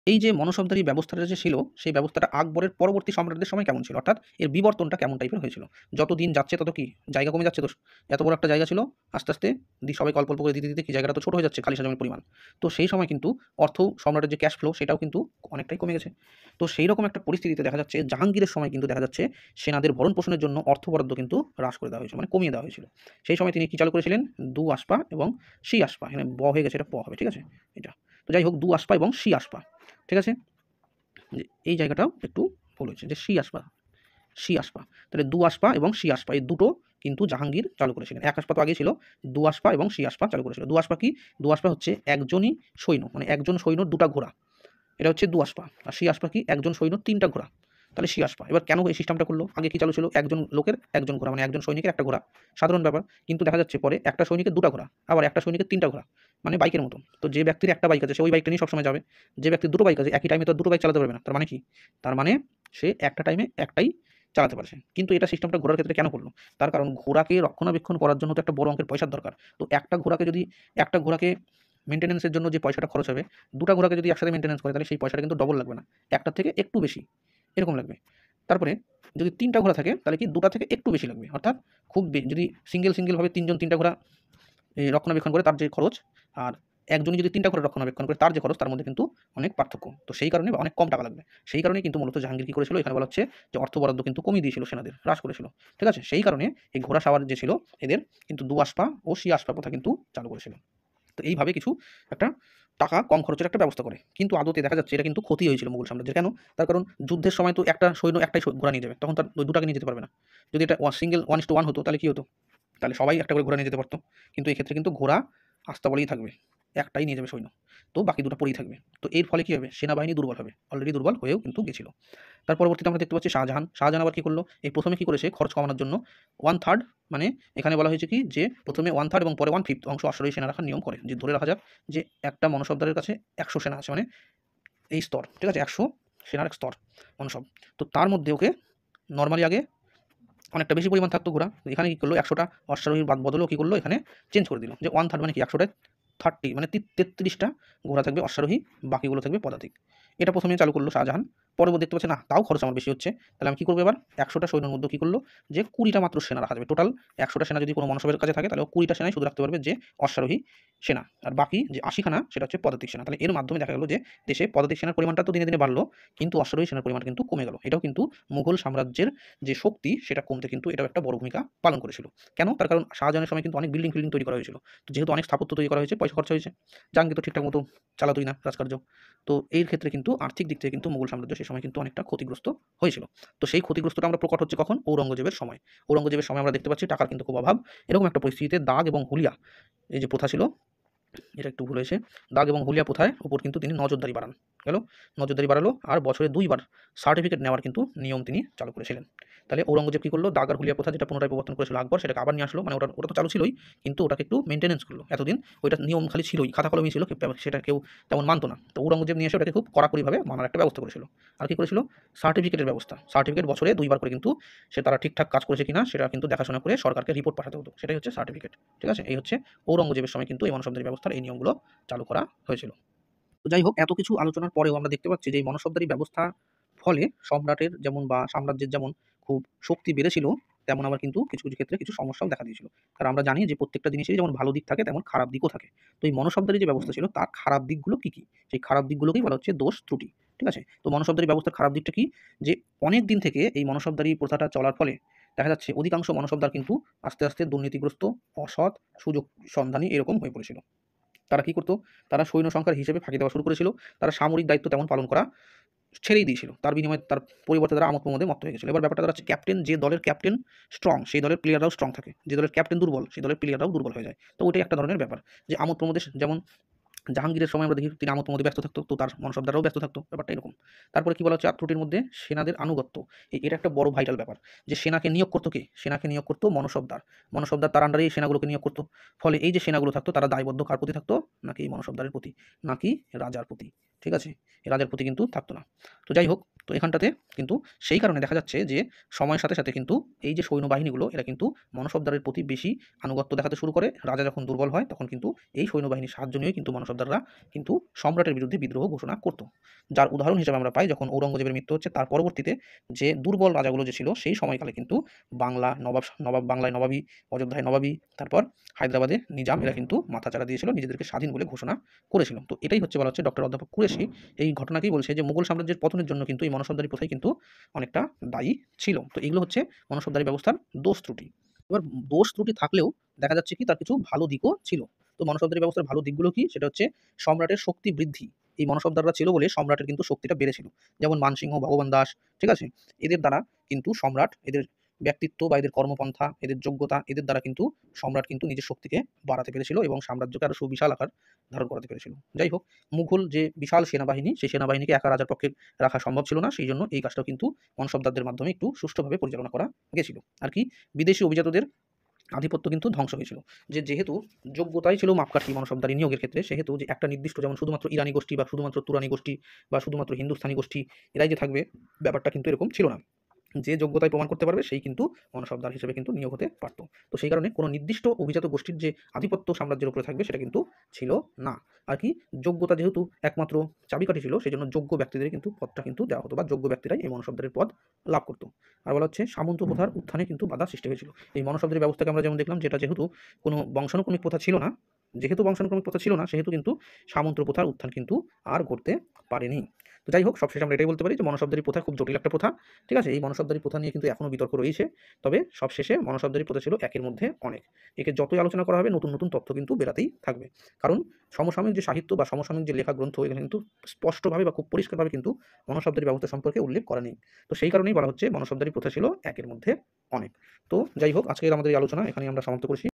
এই যে মনসবদারি ব্যবস্থাটা যে ছিল, সেই ব্যবস্থাটা আকবরের পরবর্তী সম্রাটদের সময় কেমন ছিল? অর্থাৎ এর বিবর্তনটা কেমন টাইপের হয়েছিল? যত দিন যাচ্ছে তত কি জায়গা কমে যাচ্ছে তো? এত বড় একটা জায়গা ছিল, আস্তে, আস্তে সবাইকে অল্প, অল্প করে দিতে, দিতে কি জায়গাটা তো ছোট হয়ে যাচ্ছে খালিসা জমির পরিমাণ। তো সেই সময় কিন্তু সম্রাটের যে ক্যাশ ফ্লো সেটাও কিন্তু অনেকটাই কমে গেছে। তো সেইরকম একটা পরিস্থিতিতে দেখা যাচ্ছে জাহাঙ্গীরের সময় কিন্তু দেখা যাচ্ছে সেনাদের ভরণ-পোষণের জন্য অর্থ বরাদ্দ কিন্তু হ্রাস করে দেওয়া হয়েছিল, মানে কমিয়ে দেওয়া হয়েছিল। সেই সময় তিনি কি চালু করেছিলেন? দু আসপা এবং সি আসপা। এখানে ব হয়ে গেছে, এটা প হবে, ঠিক আছে? এটা। তো যাই হোক, দু আসপা এবং সি আসপা। ঠিক আছে? যে এই জায়গাটাও একটু ভুল হয়েছে, যে সি আসপা, সি আসপা। তাহলে দু আসপা এবং সি আসপা এই দুটো কিন্তু জাহাঙ্গীর চালু করেছিলেন। এক আসপা তো আগেই ছিল, দু আসপা এবং সি আসপা চালু করেছিল। দু আসপা কি? দু আসপা হচ্ছে একজনই সৈন্য, মানে একজন সৈন্যর দুটা ঘোড়া। এটা হচ্ছে দু আসপা। আর সি আসপা কি? একজন সৈন্যর তিনটা ঘোড়া। তাহলে সি আসপা। এবার কেন এই সিস্টেমটা করলো? আগে কি চালু ছিল? একজন লোকের একজন ঘোড়া, মানে একজন সৈনিকের একটা ঘোড়া। সাধারণ ব্যাপার। কিন্তু দেখা যাচ্ছে পরে একটা সৈনিকের দুটা ঘোড়া, আবার একটা সৈনিকের তিনটা ঘোড়া। মানে বাইকের মতো। তো যে ব্যক্তির একটা বাইক আছে সে ওই বাইকটা নিয়ে সবসময় যাবে। যে ব্যক্তির দুটো বাইক আছে একই টাইমে তো দুটো বাইক চালাতে পারবে না। তার মানে কি? তার মানে সে একটা টাইমে একটাই চালাতে পারছে। কিন্তু এটা সিস্টেমটা ঘোড়ার ক্ষেত্রে কেন করলো? তার কারণ ঘোড়াকে রক্ষণাবেক্ষণ করার জন্য তো একটা বড় অঙ্কের পয়সার দরকার। তো একটা ঘোড়াকে মেইনটেন্যান্সের জন্য যে পয়সাটা খরচ হবে, দুটা ঘোড়াকে যদি একসাথে মেইনটেন্যান্স করে তাহলে সেই পয়সাটা কিন্তু ডবল লাগবে না। একটার থেকে একটু বেশি, এরকম লাগবে। তারপরে যদি ৩ টা ঘোড়া থাকে তাহলে কি ২ টা থেকে একটু বেশি লাগবে। অর্থাৎ যদি সিঙ্গেল ভাবে ৩ জন ৩ টা ঘোড়া রক্ষণাবেক্ষণ করে তার যে খরচ, আর একজনই যদি ৩ টা ঘোড়া রক্ষণাবেক্ষণ করে তার যে খরচ, তার মধ্যে কিন্তু অনেক পার্থক্য। তো সেই কারণে অনেক কম টাকা লাগবে। সেই কারণেই কিন্তু মূলত জাহাঙ্গীর কি করেছিল, এখানে বলা হচ্ছে যে অর্থ বরাদ্দ কিন্তু কমিয়ে দিয়েছিল সেনাদের, হ্রাস করেছিল। ঠিক আছে? সেই কারণে এই ঘোড়া সাওয়ার যে ছিল এদের কিন্তু দু আসপা ও সি আসপা প্রথা কিন্তু চালু করেছিল। তো এইভাবে কিছু একটা টাকা কম খরচের একটা ব্যবস্থা করে। কিন্তু আদতে দেখা যাচ্ছে এটা কিন্তু ক্ষতি হয়েছিল মুঘল সাম্রাজ্যের। কেন? তার কারণ যুদ্ধের সময় তো একটা সৈন্য একটাই ঘোড়া নিয়ে যাবে। তখন তার ওই ২ টাকে নিয়ে যেতে পারবে না। যদি এটা সিঙ্গেল 1:1 হতো তাহলে কি হতো? তাহলে সবাই একটা করে ঘোড়া নিয়ে যেতে পারত। কিন্তু এক্ষেত্রে কিন্তু ঘোড়া আস্তাবলেই থাকবে। একটাই নিয়ে যাবে সৈন্য। তো বাকি ২ টা পড়েই থাকবে। তো এর ফলে কি হবে? সেনাবাহিনী দুর্বল হবে। অলরেডি দুর্বল হয়েও কিন্তু গেছিল। তার পরবর্তীতে আমরা দেখতে পাচ্ছি শাহজাহান। শাহজাহান আবার কি করলো? এই ১ম এ কি করেছে? খরচ কমানোর জন্য 1/3, মানে এখানে বলা হয়েছে কি যে ১ম এ 1/3 এবং পরে 1/5 অংশ অশ্বারোহী সেনা রাখার নিয়ম করে। যে ধরে রাখা যাক যে একটা মনসবদারের কাছে ১০০ সেনা আছে, মানে এই স্তর, ঠিক আছে? ১০০ সেনার এক স্তর মনসব। তো তার মধ্যে ওকে নরমালি আগে অনেকটা বেশি পরিমাণ থাকতো ঘোড়া। এখানে কি করলো? ১০০ টা অশ্বারোহীর বদলেও কি করলো? এখানে চেঞ্জ করে দিল। যে 1/3 মানে কি? ১০০ টায় 30, মানে ৩৩ টা ঘোড়া থাকবে অশ্বারোহী, বাকিগুলো থাকবে পদাতিক। এটা ১ম এ চালু করলো শাহজাহান। পরে দেখতে পাচ্ছে না, তাও খরচ আমার বেশি হচ্ছে। তাহলে আমি কি করব এবার? ১০০ টা সৈন্যের মধ্যে কি করলো? যে ২০ টা মাত্র সেনা রাখা যাবে। টোটাল ১০০ টা সেনা যদি কোনো মনসবের কাছে থাকে তাহলে ও ২০ টা সেনাই শুধু রাখতে পারবে, যে অশ্বারোহী সেনা। আর বাকি যে ৮০ খানা সেটা হচ্ছে পদাতিক সেনা। তাহলে এর মাধ্যমে দেখা গেল যে দেশে পদাতিক সেনার পরিমাণটা তো দিনে, দিনে বাড়লো, কিন্তু অশ্বারোহী সেনার পরিমাণটা কিন্তু কমে গেল। এটাও কিন্তু মুঘল সাম্রাজ্যের যে শক্তি সেটা কমতে কিন্তু এটাও একটা বড় ভূমিকা পালন করেছিল। কেন? তার কারণ শাহজাহানের সময় কিন্তু অনেক বিল্ডিং তৈরি করা হয়েছিল। তো যেহেতু অনেক স্থাপত্য তৈরি করা হয়েছে, পয়সা খরচা হয়েছে। জাহাঙ্গীর তো ঠিকঠাক মতো চালাতই না রাজকার্য। তো এর ক্ষেত্রে কিন্তু আর্থিক দিক থেকে কিন্তু মুঘল সাম্রাজ্য সে সময় কিন্তু অনেকটা ক্ষতিগ্রস্ত হয়েছিল। তো সেই ক্ষতিগ্রস্তটা আমরা প্রকট হচ্ছে কখন? ঔরঙ্গজেবের সময়। ঔরঙ্গজেবের সময় আমরা দেখতে পাচ্ছি টাকার কিন্তু খুব অভাব। এরকম একটা পরিস্থিতিতে দাগ এবং হুলিয়া, এই যে প্রথা ছিল, এটা একটু ভুল হয়েছে। দাগ এবং হুলিয়া প্রথার উপর কিন্তু তিনি নজরদারি বাড়ান। গেল? নজরদারি বাড়ালো, আর বছরে ২ বার সার্টিফিকেট নেওয়ার কিন্তু নিয়ম তিনি চালু করেছিলেন। তাহলে ঔরঙ্গজেব কি করলো? দাগ আর হুলিয়া প্রথা যেটা পুনরায় প্রবর্তন করেছিল আকবর, সেটাকে আবার নিয়ে আসলো। মানে ওটা তো চালু ছিলই, কিন্তু ওটাকে একটু মেইনটেন্যান্স করলো। এতদিন ওইটা নিয়ম খালি ছিলই, খাতা কলমেই ছিল, সেটা কেউ তেমন মানতো না। তো ঔরঙ্গজেব নিয়ে এসে ওটাকে খুব কড়াকড়িভাবে মানার একটা ব্যবস্থা করেছিল। আর কি করেছিল? সার্টিফিকেটের ব্যবস্থা। সার্টিফিকেট বছরে ২ বার করে কিন্তু তারা ঠিকঠাক কাজ করেছে কিনা সেটা কিন্তু দেখাশোনা করে সরকারকে রিপোর্ট পাঠাতে হতো। সেটাই হচ্ছে সার্টিফিকেট। ঠিক আছে? এই হচ্ছে ঔরঙ্গজেবের সময় কিন্তু এই মনসবদারি ব্যবস্থার এই নিয়মগুলো চালু করা হয়েছিল। তো যাই হোক, এত কিছু আলোচনার পরেও আমরা দেখতে পাচ্ছি যে এই মনসবদারি ব্যবস্থার ফলে সম্রাটের যেমন বা সাম্রাজ্যের যেমন খুব শক্তি বেড়েছিল, তেমন আবার কিন্তু কিছু, কিছু ক্ষেত্রে কিছু সমস্যাও দেখা দিয়েছিল। কারণ আমরা জানি যে প্রত্যেকটা জিনিসেরই যেমন ভালো দিক থাকে তেমন খারাপ দিকও থাকে। তো এই মনসবদারি যে ব্যবস্থা ছিল তার খারাপ দিকগুলো কি, কি? সেই খারাপ দিকগুলোকেই বলা হচ্ছে দোষ ত্রুটি। ঠিক আছে? তো মনসবদারি ব্যবস্থার খারাপ দিকটা কি? যে অনেক দিন থেকে এই মনসবদারি প্রথাটা চলার ফলে দেখা যাচ্ছে অধিকাংশ মনসবদার কিন্তু আস্তে, আস্তে দুর্নীতিগ্রস্ত, অসৎ, সুযোগ সন্ধানী এরকম হয়ে পড়েছিল। তারা কি করত? তারা সৈন্য সংখ্যার হিসেবে ফাঁকি দেওয়া শুরু করেছিল। তারা সামরিক দায়িত্ব তেমন পালন করা ছেড়েই দিয়েছিল। তার বিনিময়ে তার পরিবর্তে তারা আমোদ-প্রমোদে মত্ত হয়ে গেছিল। এবার ব্যাপারটা দাঁড়াচ্ছে, ক্যাপ্টেন, যে দলের ক্যাপ্টেন স্ট্রং সেই দলের প্লেয়াররাও স্ট্রং থাকে। যে দলের ক্যাপ্টেন দুর্বল সেই দলের প্লেয়াররাও দুর্বল হয়ে যায়। তো ওইটাই একটা ধরনের ব্যাপার। যে আমোদ-প্রমোদে যেমন জাহাঙ্গীরের সময় আমরা দেখি তিনি আমোদ-প্রমোদে ব্যস্ত থাকতো, তো তার মনসবদাররাও ব্যস্ত থাকতো। ব্যাপারটা এরকম। তারপরে কি বলা হচ্ছে, ত্রুটির মধ্যে সেনাদের আনুগত্য। এটা একটা বড় ভাইটাল ব্যাপার। যে সেনাকে নিয়োগ করতো কে? সেনাকে নিয়োগ করতো মনসবদার। মনসবদার তার আন্ডারেই সেনাগুলোকে নিয়োগ করতো। ফলে এই যে সেনাগুলো থাকতো তারা দায়বদ্ধ কার প্রতি থাকতো? নাকি মনসবদারের প্রতি, নাকি রাজার প্রতি। ঠিক আছে? এই রাজার প্রতি কিন্তু থাকতো না। তো যাই হোক, তো এখানটাতে কিন্তু সেই কারণে দেখা যাচ্ছে যে সময়ের সাথে সাথে কিন্তু এই যে সৈন্যবাহিনীগুলো এরা কিন্তু মনসবদারের প্রতি বেশি আনুগত্য দেখাতে শুরু করে। রাজা যখন দুর্বল হয় তখন কিন্তু এই সৈন্যবাহিনীর সাহায্য নিয়েই কিন্তু মনসবদাররা কিন্তু সম্রাটের বিরুদ্ধে বিদ্রোহ ঘোষণা করত। যার উদাহরণ হিসেবে আমরা পাই যখন ঔরঙ্গজেবের মৃত্যু হচ্ছে তার পরবর্তীতে যে দুর্বল রাজাগুলো যে ছিল সেই সময়কালে কিন্তু বাংলায় নবাবী, অযোধ্যায় নবাবী, তারপর হায়দ্রাবাদে নিজাম এরা কিন্তু মাথাচাড়া দিয়েছিল, নিজেদেরকে স্বাধীন বলে ঘোষণা করেছিল। তো এটাই হচ্ছে বলা হচ্ছে ডক্টর অধ্যাপক কুরেশি এই ঘটনাকেই বলছে যে মুঘল সাম্রাজ্যের পতনের জন্য কিন্তু এই মনসবদারি প্রথাই কিন্তু অনেকটা দায়ী ছিল। তো এগুলো হচ্ছে মনসবদারি ব্যবস্থার দোষ ত্রুটি। এবার দোষ ত্রুটি থাকলেও দেখা যাচ্ছে কি তার কিছু ভালো দিকও ছিল। তো মনসবদারি ব্যবস্থার ভালো দিকগুলো কি? সেটা হচ্ছে সম্রাটের শক্তি বৃদ্ধি। এই মনসবদাররা ছিল বলে সম্রাটের কিন্তু শক্তিটা বেড়েছিল। যেমন মানসিংহ, ভগবান দাস, ঠিক আছে? এদের দ্বারা কিন্তু সম্রাট এদের ব্যক্তিত্ব বা এদের কর্মপন্থা, এদের যোগ্যতা, এদের দ্বারা কিন্তু সম্রাট কিন্তু নিজের শক্তিকে বাড়াতে পেরেছিল এবং সাম্রাজ্যকে আরো সুবিশাল আকার ধারণ করাতে পেরেছিল। যাই হোক, মুঘল যে বিশাল সেনাবাহিনী, সেই সেনাবাহিনীকে একা রাজার পক্ষে রাখা সম্ভব ছিল না। সেই জন্য এই কাজটাও কিন্তু মনসবদারদের মাধ্যমে একটু সুষ্ঠুভাবে পরিচালনা করা গেছিল। আর কি বিদেশি অভিজাতদের আধিপত্য কিন্তু ধ্বংস হয়েছিল। যেহেতু যোগ্যতাই ছিল মাপকাঠি মনসবদারি নিয়োগের ক্ষেত্রে, সেহেতু যে একটা নির্দিষ্ট যেমন শুধুমাত্র ইরানি গোষ্ঠী বা শুধুমাত্র তুরানি গোষ্ঠী বা শুধুমাত্র হিন্দুস্থানি গোষ্ঠী এরাই যে থাকবে, ব্যাপারটা কিন্তু এরকম ছিল না। যে যোগ্যতায় প্রমাণ করতে পারবে সেই কিন্তু মনসবদার হিসেবে কিন্তু নিয়োগ হতে পারত। তো সেই কারণে কোনো নির্দিষ্ট অভিজাত গোষ্ঠীর যে আধিপত্য সাম্রাজ্যের উপরে থাকবে সেটা কিন্তু ছিল না। আর কি যোগ্যতা যেহেতু একমাত্র চাবিকাঠি ছিল, সেই জন্য যোগ্য ব্যক্তিদের কিন্তু পদটা কিন্তু দেওয়া হতো বা যোগ্য ব্যক্তিরাই এই মনসবদারের পদ লাভ করতো। আর বলা হচ্ছে সামন্ত প্রথার উত্থানে কিন্তু বাধা সৃষ্টি হয়েছিল। এই মনসবদারি ব্যবস্থাকে আমরা যেমন দেখলাম, যেটা যেহেতু কোনো বংশানুক্রমিক প্রথা ছিল না, সেহেতু কিন্তু সামন্ত প্রথার উত্থান কিন্তু আর ঘটতে পারেনি। তো যাই হোক, সবশেষে আমরা এটাই বলতে পারি যে মনসবদারি প্রথা খুব জটিল একটা প্রথা, ঠিক আছে? এই মনসবদারি প্রথা নিয়ে কিন্তু এখনও বিতর্ক রয়েছে। তবে সবশেষে মনসবদারি প্রথা ছিল একের মধ্যে অনেক। একে যতই আলোচনা করা হবে নতুন নতুন তথ্য কিন্তু বেরাতেই থাকবে। কারণ সমসাময়িক যে সাহিত্য বা সমসাময়িক যে লেখা গ্রন্থ, এখানে কিন্তু স্পষ্টভাবে বা খুব পরিষ্কারভাবে কিন্তু মনসবদারি ব্যবস্থা সম্পর্কে উল্লেখ করা নেই। তো সেই কারণেই বলা হচ্ছে মনসবদারি প্রথা ছিল একের মধ্যে অনেক। তো যাই হোক, আজকের আমাদের এই আলোচনা এখানেই আমরা সমাপ্ত করছি।